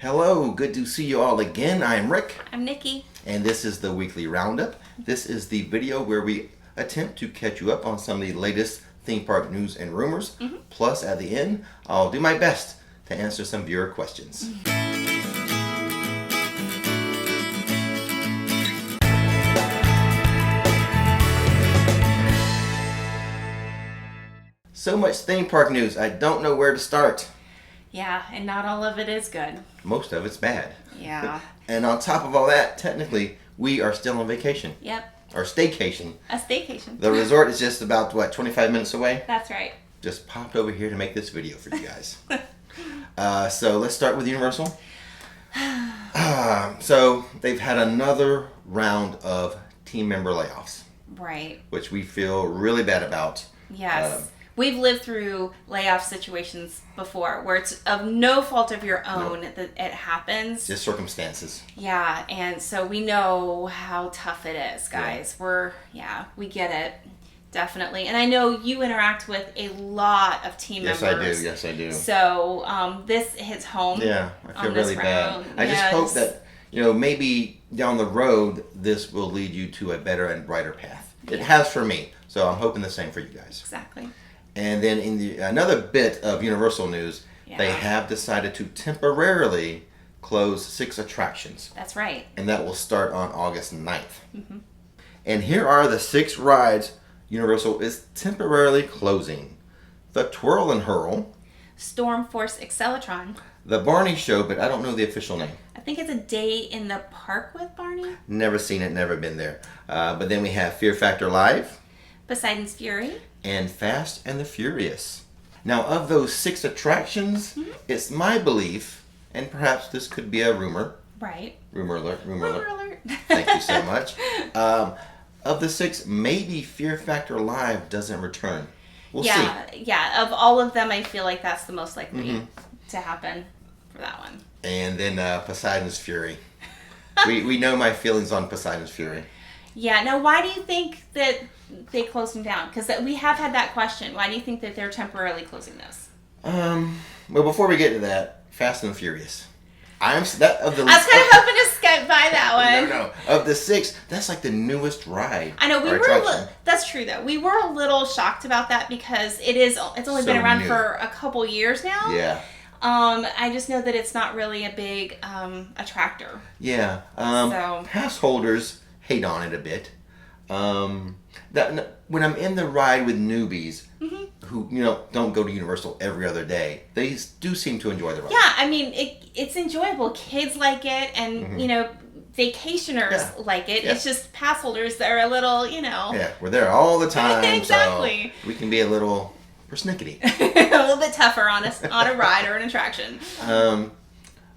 Hello, good to see you all again. I'm Rick. I'm Nikki. And this is the weekly roundup. This is the video where we attempt to catch you up on some of the latest theme park news and rumors. Plus, at the end, I'll do my best to answer some viewer questions. So much theme park news, I don't know where to start. Yeah, and not all of it is good. Most of it's bad. Yeah. And on top of all that, technically, we are still on vacation. Yep. Or staycation. A staycation. The resort is just about, 25 minutes away? That's right. Just popped over here to make this video for you guys. So let's start with Universal. So they've had another round of team member layoffs. Right. Which we feel really bad about. Yes. We've lived through layoff situations before where it's of no fault of your own that it happens. Just circumstances. Yeah, and so we know how tough it is, guys. We get it. Definitely. And I know you interact with a lot of team members. Yes, I do. So this hits home. Yeah, I feel really bad. I just hope that, maybe down the road, this will lead you to a better and brighter path. It has for me. So I'm hoping the same for you guys. Exactly. And then in another bit of Universal news, they have decided to temporarily close 6 attractions. That's right. And that will start on August 9th. Mm-hmm. And here are the 6 rides Universal is temporarily closing. The Twirl and Hurl. Storm Force Accelatron. The Barney Show, but I don't know the official name. I think it's a day in the park with Barney. Never seen it, never been there. But then we have Fear Factor Live. Poseidon's Fury. And Fast and the Furious. Now, of those 6 attractions, it's my belief, and perhaps this could be a rumor. Right. Rumor alert. Alert. Thank you so much. Of the 6, maybe Fear Factor Live doesn't return. We'll see. Yeah. Of all of them, I feel like that's the most likely to happen for that one. And then Poseidon's Fury. we know my feelings on Poseidon's Fury. Yeah. Now, why do you think that they closed them down? Because we have had that question. Why do you think that they're temporarily closing those? Well, before we get to that, Fast and the Furious. I was kind of hoping to skip by that one. No. Of the 6, that's like the newest ride. I know that's true though. We were a little shocked about that because it's only been around for a couple years now. Yeah. I just know that it's not really a big attractor. Yeah. Pass holders hate on it a bit. When I'm in the ride with newbies who don't go to Universal every other day, they do seem to enjoy the ride. Yeah, I mean it's enjoyable. Kids like it, and vacationers like it. Yeah. It's just pass holders that are a little Yeah, we're there all the time. Exactly. So we can be a little persnickety. A little bit tougher on a ride or an attraction.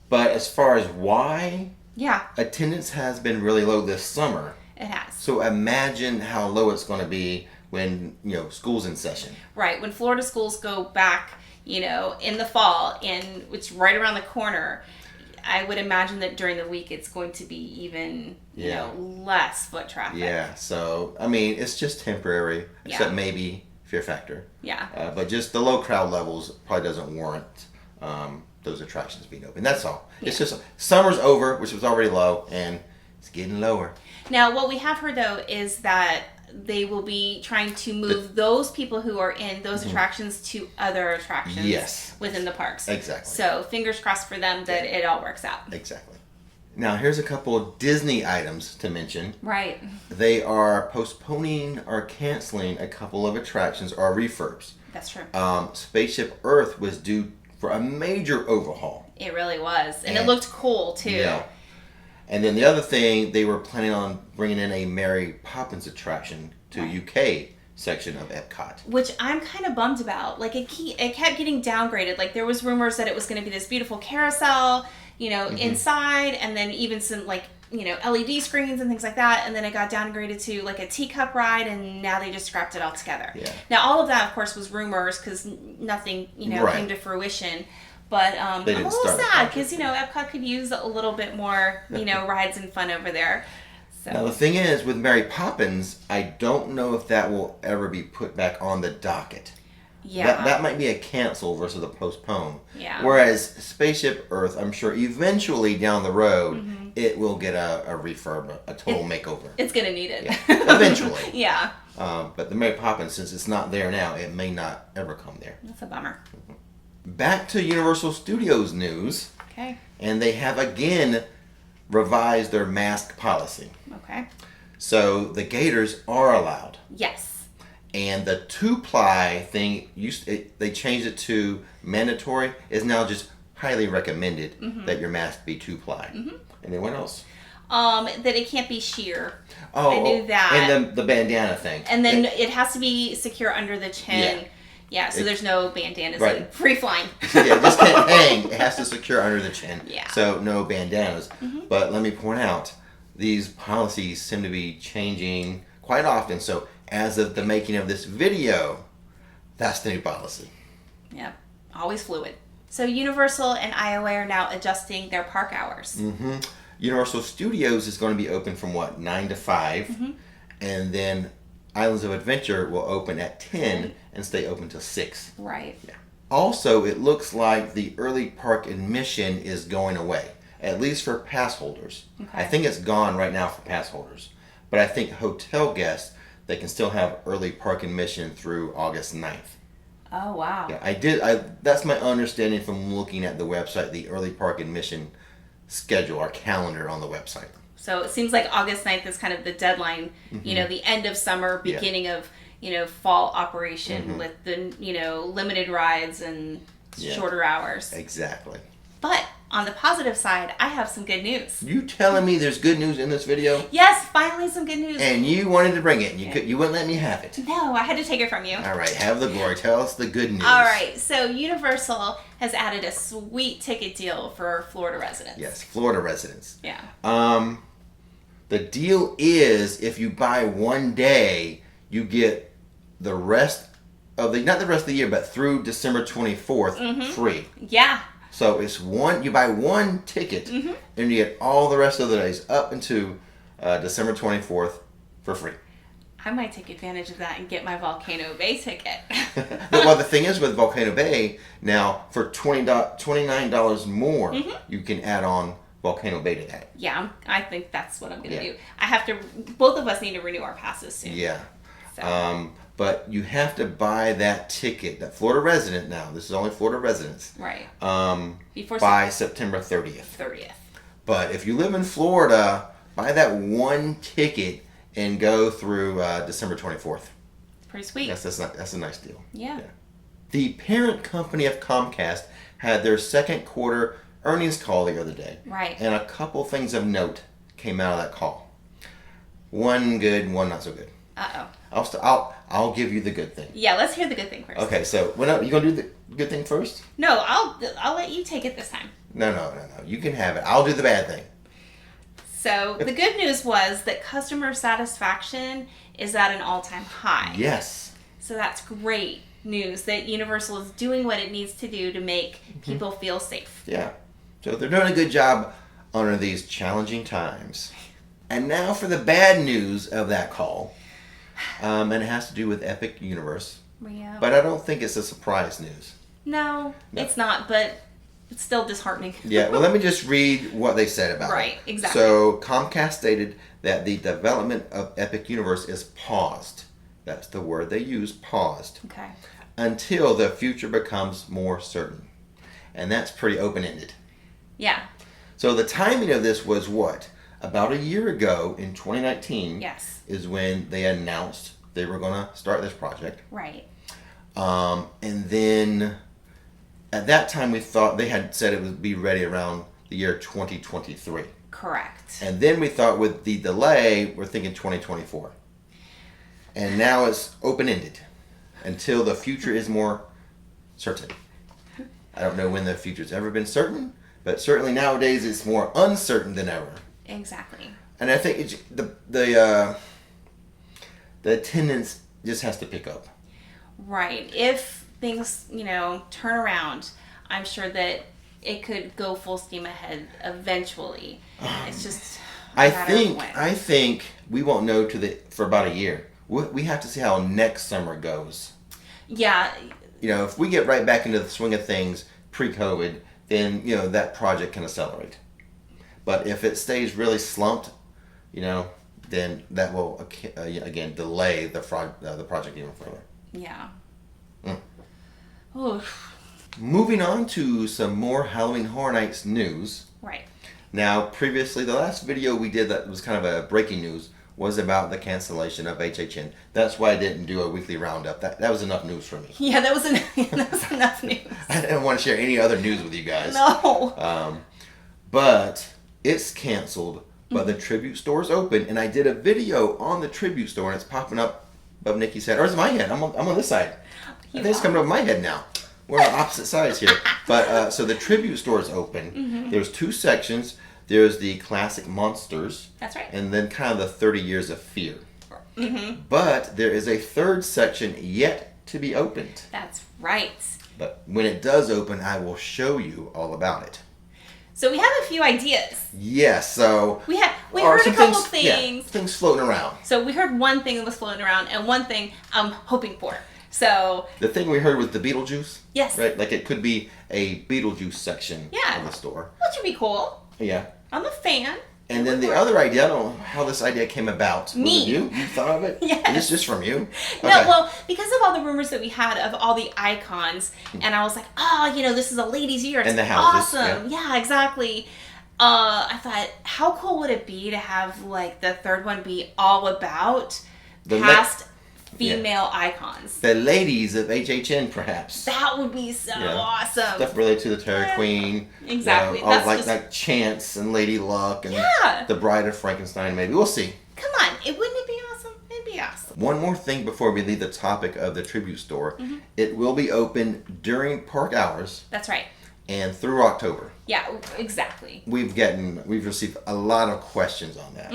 But as far as why, yeah, attendance has been really low this summer. It has. So imagine how low it's going to be when, school's in session. Right. When Florida schools go back, in the fall, and it's right around the corner, I would imagine that during the week it's going to be even, less foot traffic. Yeah. So, I mean, it's just temporary, except maybe Fear Factor. Yeah. But just the low crowd levels probably doesn't warrant those attractions being open. That's all. Yeah. It's just summer's over, which was already low, and it's getting lower. Now, what we have heard, though, is that they will be trying to move those people who are in those attractions to other attractions within the parks. Exactly. So, fingers crossed for them that it all works out. Exactly. Now, here's a couple of Disney items to mention. Right. They are postponing or canceling a couple of attractions or refurbs. That's true. Spaceship Earth was due for a major overhaul. It really was. And it looked cool, too. Yeah. And then the other thing, they were planning on bringing in a Mary Poppins attraction to UK section of Epcot. Which I'm kind of bummed about. Like, it kept getting downgraded. Like, there was rumors that it was going to be this beautiful carousel, inside, and then even some, LED screens and things like that. And then it got downgraded to, a teacup ride, and now they just scrapped it all together. Yeah. Now, all of that, of course, was rumors because nothing, came to fruition. But I'm a little sad because, Epcot could use a little bit more, rides and fun over there. So. Now, the thing is, with Mary Poppins, I don't know if that will ever be put back on the docket. Yeah. That might be a cancel versus a postpone. Yeah. Whereas Spaceship Earth, I'm sure eventually down the road, it will get a refurb, a total makeover. It's going to need it. Yeah. Eventually. Yeah. But the Mary Poppins, since it's not there now, it may not ever come there. That's a bummer. Back to Universal Studios news. Okay. And they have again revised their mask policy. Okay. So the Gators are allowed. Yes. And the 2-ply thing, they changed it to mandatory, is now just highly recommended that your mask be 2-ply. Anyone else? That it can't be sheer. Oh, I knew that. And the bandana thing. And then it has to be secure under the chin. Yeah, so there's no bandanas. Right. Like free flying. Yeah, this can't hang. It has to secure under the chin. Yeah. So no bandanas. But let me point out, these policies seem to be changing quite often. So as of the making of this video, that's the new policy. Yep. Always fluid. So Universal and IOA are now adjusting their park hours. Universal Studios is going to be open from 9 to 5. And then Islands of Adventure will open at 10 and stay open till 6. Right. Yeah. Also, it looks like the early park admission is going away, at least for pass holders. Okay. I think it's gone right now for pass holders. But I think hotel guests, they can still have early park admission through August 9th. Oh, wow. Yeah, that's my understanding from looking at the website, the early park admission schedule or calendar on the website. So it seems like August 9th is kind of the deadline, the end of summer, beginning of, fall operation with the, limited rides and shorter hours. Exactly. But on the positive side, I have some good news. You telling me there's good news in this video? Yes, finally some good news. And you wanted to bring it, and you wouldn't let me have it. No, I had to take it from you. All right, have the glory. Tell us the good news. All right, so Universal has added a sweet ticket deal for Florida residents. Yes, Florida residents. Yeah. The deal is if you buy one day, you get the rest of not the rest of the year, but through December 24th free. Yeah. So it's you buy one ticket and you get all the rest of the days up into December 24th for free. I might take advantage of that and get my Volcano Bay ticket. Well, the thing is with Volcano Bay, now for $29 more, you can add on Volcano Bay to that. Yeah, I think that's what I'm going to do. Both of us need to renew our passes soon. Yeah. So. But you have to buy that ticket, that Florida resident now, this is only Florida residents, right. By September 30th. 30th. But if you live in Florida, buy that one ticket and go through December 24th. Pretty sweet. Yes, that's a nice deal. Yeah. The parent company of Comcast had their second quarter earnings call the other day. Right. And a couple things of note came out of that call. One good, one not so good. Uh-oh. I'll give you the good thing. Yeah, let's hear the good thing first. Okay, so you gonna do the good thing first? No, I'll let you take it this time. No. You can have it. I'll do the bad thing. So the good news was that customer satisfaction is at an all-time high. Yes. So that's great news that Universal is doing what it needs to do to make people feel safe. Yeah. So they're doing a good job under these challenging times. And now for the bad news of that call. And it has to do with Epic Universe. Yeah. But I don't think it's a surprise news. No, it's not, but it's still disheartening. Yeah, well, let me just read what they said about it. Right, exactly. So Comcast stated that the development of Epic Universe is paused. That's the word they use, paused. Okay. Until the future becomes more certain. And that's pretty open-ended. Yeah. So the timing of this was what? About a year ago in 2019 is when they announced they were going to start this project. Right. And then at that time we thought they had said it would be ready around the year 2023. Correct. And then we thought with the delay, we're thinking 2024. And now it's open-ended until the future is more certain. I don't know when the future's ever been certain, but certainly nowadays it's more uncertain than ever. Exactly. And I think it's, the attendance just has to pick up. Right. If things, turn around, I'm sure that it could go full steam ahead eventually. It's just I think we won't know for about a year. We have to see how next summer goes. Yeah. if we get right back into the swing of things pre-COVID, then that project can accelerate. But if it stays really slumped, then that will again delay the project even further. Yeah. Moving on to some more Halloween Horror Nights news. Right. Now, previously, the last video we did that was kind of a breaking news was about the cancellation of HHN. That's why I didn't do a weekly roundup. That was enough news for me. Yeah, that was enough news. I didn't want to share any other news with you guys. No. But it's canceled, but the Tribute Store is open, and I did a video on the Tribute Store, and it's popping up above Nikki's head. Or is it my head? I'm on this side. I think it's coming up my head now. We're on opposite sides here. But so the Tribute Store is open. There's 2 sections. There's the classic monsters. That's right. And then kind of the 30 years of fear. But there is a 3rd section yet to be opened. That's right. But when it does open, I will show you all about it. So we have a few ideas. Yes, so... We heard a couple things. Yeah, things floating around. So we heard one thing that was floating around and one thing I'm hoping for. So... The thing we heard was the Beetlejuice. Yes. Right? Like it could be a Beetlejuice section of the store. Which would be cool. Yeah. I'm a fan. And then the other idea, I don't know how this idea came about. Me. Was it you? You thought of it? Yes. Is this just from you? No, well, because of all the rumors that we had of all the icons, and I was like, this is a ladies' year. It's and the houses. awesome. Yeah, exactly. I thought, how cool would it be to have, like, the 3rd one be all about past female icons? The ladies of HHN, perhaps. That would be so awesome. Stuff related to the Terror Queen. Exactly. That's like Chance and Lady Luck and the Bride of Frankenstein, maybe. We'll see. Come on. Wouldn't it be awesome? It'd be awesome. One more thing before we leave the topic of the Tribute Store. It will be open during park hours. That's right. And through October. Yeah, exactly. We've received a lot of questions on that.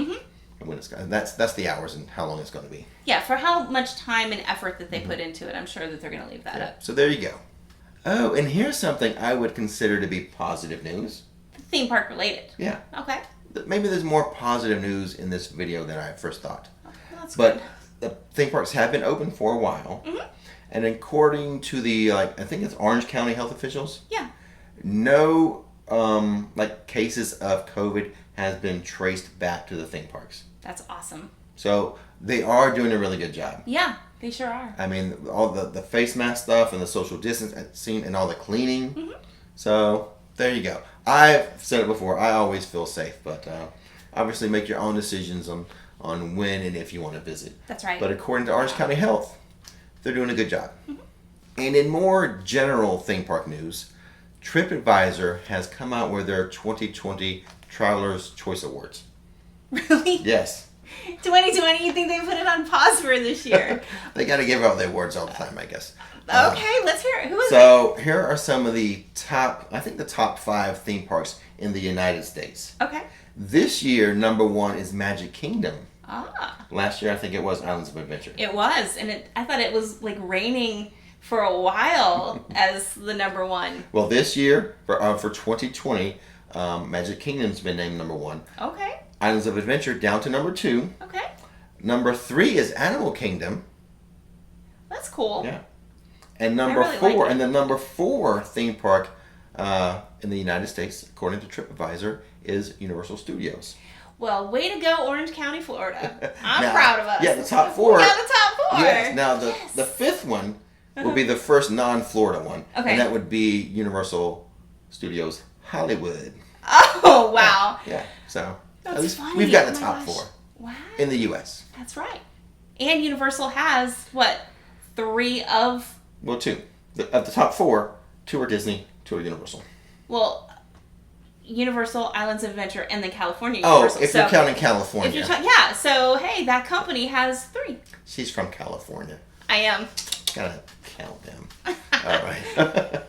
When it's that's the hours and how long it's going to be. Yeah, for how much time and effort that they put into it, I'm sure that they're going to leave that up. So there you go. Oh, and here's something I would consider to be positive news. Theme park related. Yeah. Okay. Maybe there's more positive news in this video than I first thought. Well, that's but good. The theme parks have been open for a while. And according to the, I think it's Orange County health officials. Yeah. No, cases of COVID has been traced back to the theme parks. That's awesome. So they are doing a really good job. Yeah, they sure are. I mean, all the face mask stuff and the social distancing and all the cleaning. So there you go. I've said it before. I always feel safe, but obviously make your own decisions on when and if you want to visit. That's right. But according to Orange County Health, they're doing a good job. And in more general theme park news, Tripadvisor has come out with their 2020 Traveler's Choice Awards. Really? Yes. 2020, you think they put it on pause for this year? They got to give out the awards all the time, I guess. Okay, let's hear it. Who is it? So here are some of the top 5 theme parks in the United States. Okay. This year, number 1 is Magic Kingdom. Ah. Last year, I think it was Islands of Adventure. It was, and I thought it was like reigning for a while as the number 1. Well, this year, for 2020, Magic Kingdom's been named number 1. Okay. Islands of Adventure down to number 2. Okay. Number 3 is Animal Kingdom. That's cool. Yeah. And number really 4, like it. and the number 4 theme park in the United States, according to Tripadvisor, is Universal Studios. Well, way to go, Orange County, Florida. I'm Now, proud of us. Yeah, the top 4. We got the top 4. Yes. Now, the 5th one will be the first non-Florida one. Okay. And that would be Universal Studios Hollywood. Oh, wow. Yeah. So, That's at least funny. we've got the Oh my top gosh. 4 Wow. in the U.S. That's right. And Universal has, what, 3 of... Well, 2. Of the top 4, 2 are Disney, 2 are Universal. Well, Universal, Islands of Adventure, and then California Oh, Universal. if you're counting California. If you're yeah, so, hey, that company has 3. She's from California. I am. Gotta count them. All right.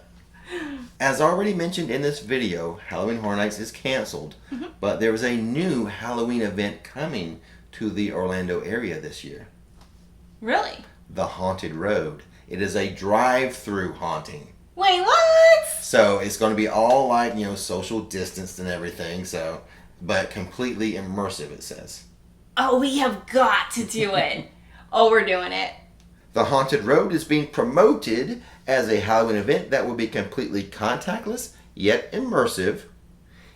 As already mentioned in this video, Halloween Horror Nights is canceled, but there is a new Halloween event coming to the Orlando area this year. Really? The Haunted Road. It is a drive-through haunting. Wait, what? So it's going to be all like, social distanced and everything, but completely immersive, it says. Oh, we have got to do it. Oh, we're doing it. The Haunted Road is being promoted as a Halloween event that will be completely contactless yet immersive.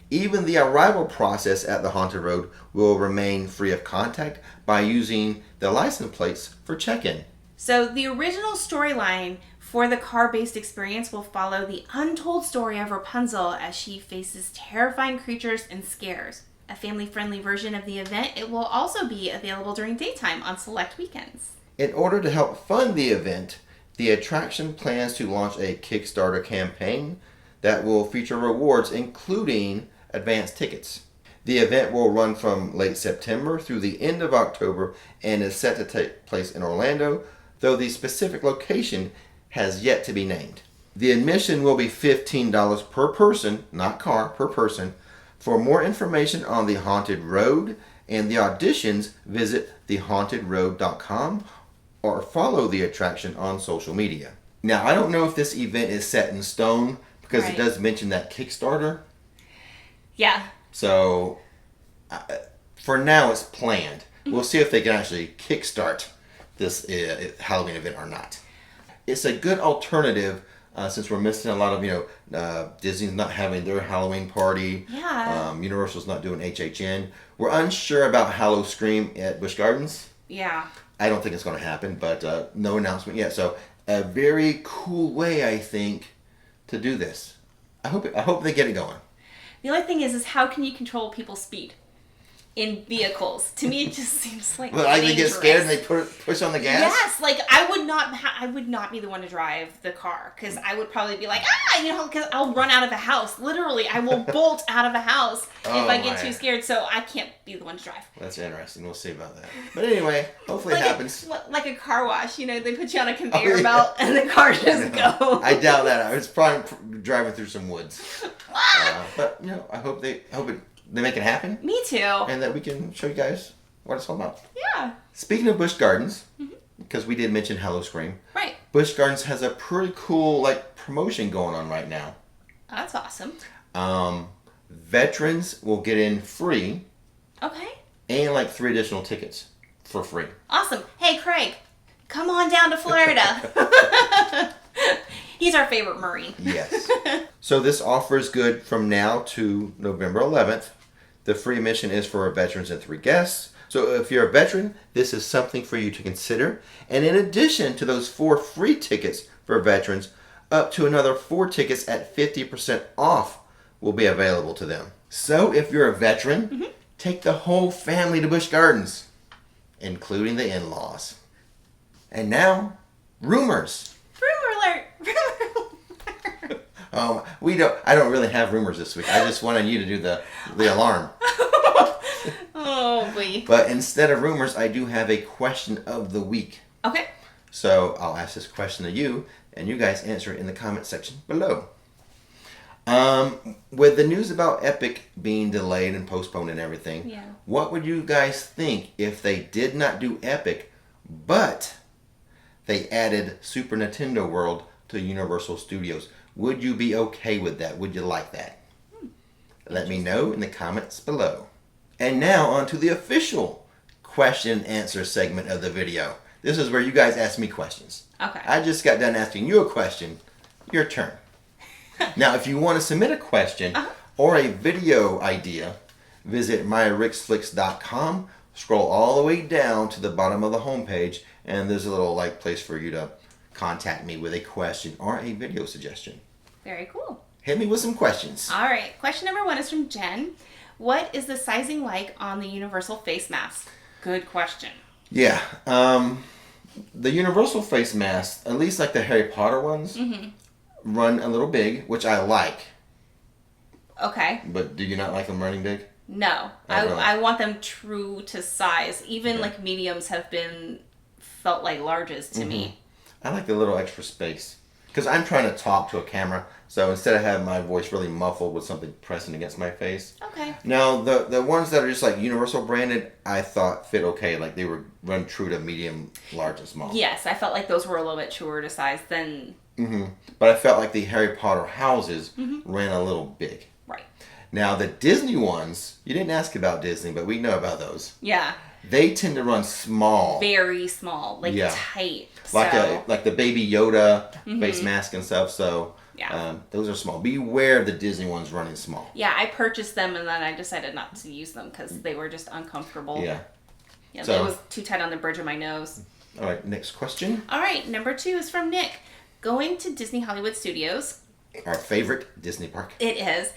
Even the arrival process at the Haunted Road will remain free of contact by using the license plates for check-in. So the original storyline for the car-based experience will follow the untold story of Rapunzel as she faces terrifying creatures and scares. A family-friendly version of the event, it will also be available during daytime on select weekends. In order to help fund the event, the attraction plans to launch a Kickstarter campaign that will feature rewards including advanced tickets. The event will run from late September through the end of October and is set to take place in Orlando, though the specific location has yet to be named. The admission will be $15 per person, not car, per person. For more information on the Haunted Road and the auditions, visit thehauntedroad.com or follow the attraction on social media. Now, I don't know if this event is set in stone because it does mention that Kickstarter. Yeah. So, for now, it's planned. We'll see if they can actually kickstart this Halloween event or not. It's a good alternative since we're missing a lot of, Disney's not having their Halloween party. Yeah. Universal's not doing HHN. We're unsure about Hallowscream at Busch Gardens. Yeah. I don't think it's going to happen, but no announcement yet. So, a very cool way, I think, to do this. I hope they get it going. The only thing is how can you control people's speed in vehicles? To me, it just seems like Well, they get scared and they push on the gas. Yes, like I would not be the one to drive the car because I would probably be like because I'll run out of the house. Literally, I will bolt out of the house if I get too scared. So I can't be the one to drive. That's interesting. We'll see about that. But anyway, hopefully it happens. Like a car wash, they put you on a conveyor belt and the car just goes. I doubt that. I was probably driving through some woods. But I hope they make it happen. Me too. And that we can show you guys what it's all about. Yeah. Speaking of Busch Gardens, because we did mention Hallowscream. Right. Busch Gardens has a pretty cool promotion going on right now. That's awesome. Veterans will get in free. Okay. And 3 additional tickets for free. Awesome. Hey, Craig, come on down to Florida. He's our favorite Marine. Yes. So this offer is good from now to November 11th. The free admission is for veterans and 3 guests. So if you're a veteran, this is something for you to consider. And in addition to those 4 free tickets for veterans, up to another 4 tickets at 50% off will be available to them. So if you're a veteran, take the whole family to Busch Gardens, including the in-laws. And now, rumors. Rumor alert. I don't really have rumors this week. I just wanted you to do the alarm. Oh, boy. But instead of rumors, I do have a question of the week. Okay. So I'll ask this question to you, and you guys answer it in the comment section below. With the news about Epic being delayed and postponed and everything, what would you guys think if they did not do Epic, but they added Super Nintendo World to Universal Studios? Would you be okay with that? Would you like that? Let me know in the comments below. And now on to the official question and answer segment of the video. This is where you guys ask me questions. Okay. I just got done asking you a question. Your turn. Now, if you want to submit a question or a video idea, visit myrixflix.com. Scroll all the way down to the bottom of the homepage, and there's a little place for you to contact me with a question or a video suggestion. Very cool. Hit me with some questions. All right. Question number 1 is from Jen. What is the sizing like on the Universal face mask? Good question. Yeah. The Universal face masks, at least the Harry Potter ones, run a little big, which I like. Okay. But do you not like them running big? No. Oh, really? I want them true to size. Even mediums have been felt like larges to me. I like the little extra space. Because I'm trying to talk to a camera, so instead of having my voice really muffled with something pressing against my face. Okay. Now, the ones that are just Universal branded, I thought fit okay. They were run true to medium, large, and small. Yes, I felt like those were a little bit truer to size than... But I felt like the Harry Potter houses ran a little big. Right. Now, the Disney ones, you didn't ask about Disney, but we know about those. Yeah. They tend to run small. Very small, like tight. Like the Baby Yoda face mask and stuff. So those are small. Beware of the Disney ones running small. Yeah, I purchased them and then I decided not to use them because they were just uncomfortable. Yeah. Yeah, so, it was too tight on the bridge of my nose. All right, next question. All right, number 2 is from Nick. Going to Disney Hollywood Studios. Our favorite Disney park. It is.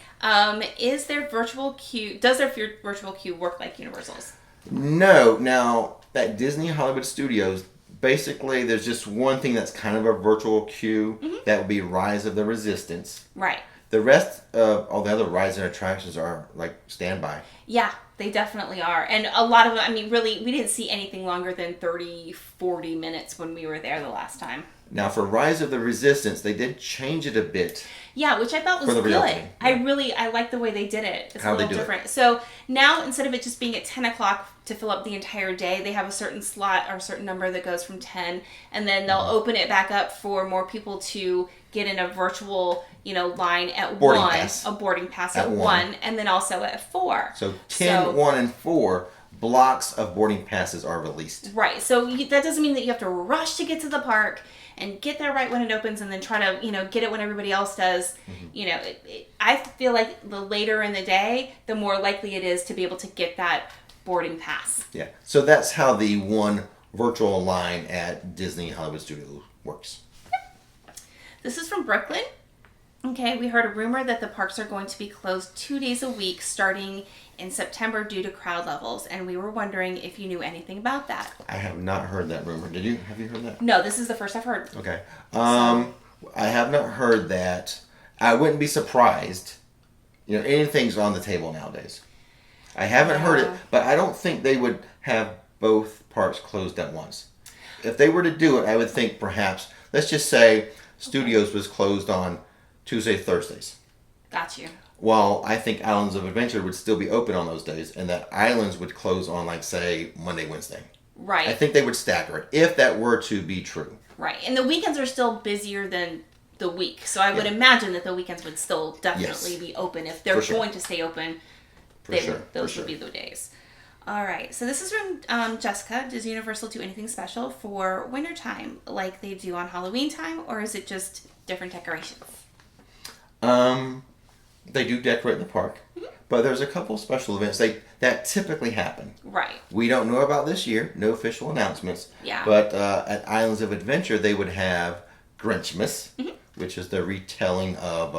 Is their virtual queue? Does their virtual queue work like Universal's? No. Now, at Disney Hollywood Studios, basically, there's just one thing that's kind of a virtual queue. That would be Rise of the Resistance. Right. The rest of all the other rides and attractions are like standby. Yeah, they definitely are. And a lot of them, I mean, really, we didn't see anything longer than 30, 40 minutes when we were there the last time. Now, for Rise of the Resistance, they did change it a bit. Yeah, which I thought was good. Yeah. I like the way they did it. It's a little different. So now, instead of it just being at 10 o'clock to fill up the entire day, they have a certain slot or a certain number that goes from 10, and then they'll open it back up for more people to get in a virtual, line at a boarding pass at 1, and then also at 4. So 10, 1, and 4 blocks of boarding passes are released. Right. So that doesn't mean that you have to rush to get to the park and get there right when it opens and then try to, get it when everybody else does. I feel like the later in the day, the more likely it is to be able to get that boarding pass. Yeah. So that's how the one virtual line at Disney Hollywood Studios works. This is from Brooklyn. Okay, we heard a rumor that the parks are going to be closed 2 days a week starting in September due to crowd levels, and we were wondering if you knew anything about that. I have not heard that rumor. Did you? Have you heard that? No, this is the first I've heard. Okay. I have not heard that. I wouldn't be surprised. Anything's on the table nowadays. I haven't heard it, but I don't think they would have both parks closed at once. If they were to do it, I would think perhaps, let's just say Studios was closed on Tuesday, Thursdays. Got you. Well, I think Islands of Adventure would still be open on those days, and that Islands would close on, say, Monday, Wednesday. Right. I think they would stagger it, if that were to be true. Right. And the weekends are still busier than the week, so I would imagine that the weekends would still definitely be open. If they're going to stay open, those would be the days. All right. So this is from Jessica. Does Universal do anything special for wintertime like they do on Halloween time, or is it just different decorations? They do decorate the park, but there's a couple special events that typically happen. Right. We don't know about this year. No official announcements. Yeah. But at Islands of Adventure, they would have Grinchmas, which is the retelling of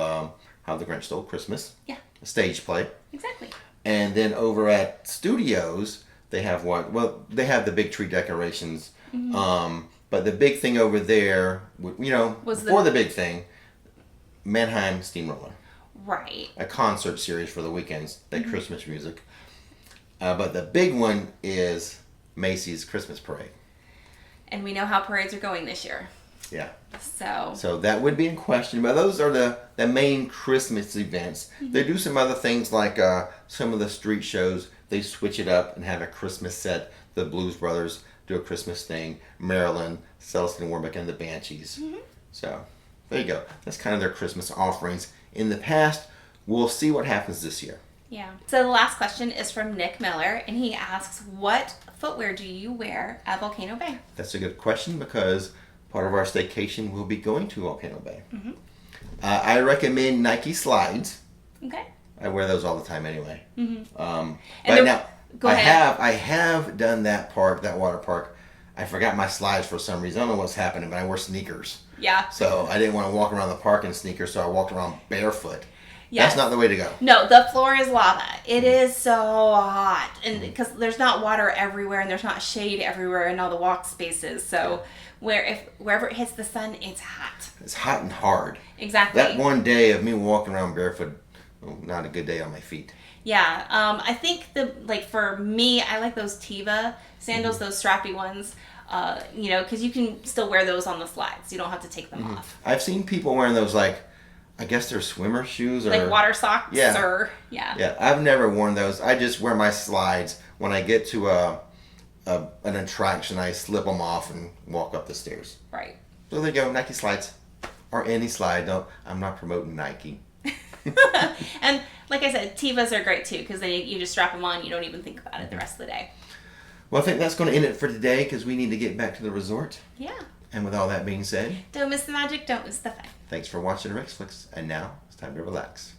How the Grinch Stole Christmas. Yeah. A stage play. Exactly. And then over at Studios, they have what? Well, they have the big tree decorations. But the big thing over there, before the big thing, Mannheim Steamroller. Right. A concert series for the weekends, that Christmas music. But the big one is Macy's Christmas Parade. And we know how parades are going this year. Yeah. So that would be in question. But those are the main Christmas events. They do some other things like some of the street shows. They switch it up and have a Christmas set. The Blues Brothers do a Christmas thing. Marilyn, Celestine Warbeck, and the Banshees. So there you go. That's kind of their Christmas offerings. In the past, we'll see what happens this year. Yeah. So the last question is from Nick Miller, and he asks, what footwear do you wear at Volcano Bay? That's a good question because part of our staycation will be going to Volcano Bay. I recommend Nike slides. Okay. I wear those all the time anyway. Go ahead. I have done that water park. I forgot my slides for some reason. I don't know what's happening, but I wear sneakers. Yeah. So I didn't want to walk around the park in sneakers, so I walked around barefoot. Yes. That's not the way to go. No, the floor is lava. It is so hot. And because there's not water everywhere and there's not shade everywhere in all the walk spaces. So wherever it hits the sun, it's hot. It's hot and hard. Exactly. That one day of me walking around barefoot, not a good day on my feet. Yeah. I think for me, I like those Teva sandals, those strappy ones. Because you can still wear those on the slides. You don't have to take them off. I've seen people wearing those I guess they're swimmer shoes or like water socks. Yeah. Yeah. I've never worn those. I just wear my slides when I get to an attraction. I slip them off and walk up the stairs. Right. So there you go. Nike slides or any slide. I'm not promoting Nike. And like I said, Tevas are great too because then you just strap them on. You don't even think about it the rest of the day. Well, I think that's going to end it for today because we need to get back to the resort. Yeah. And with all that being said, Don't miss the magic, don't miss the fun. thanks for watching Rix Flicks, and now it's time to relax.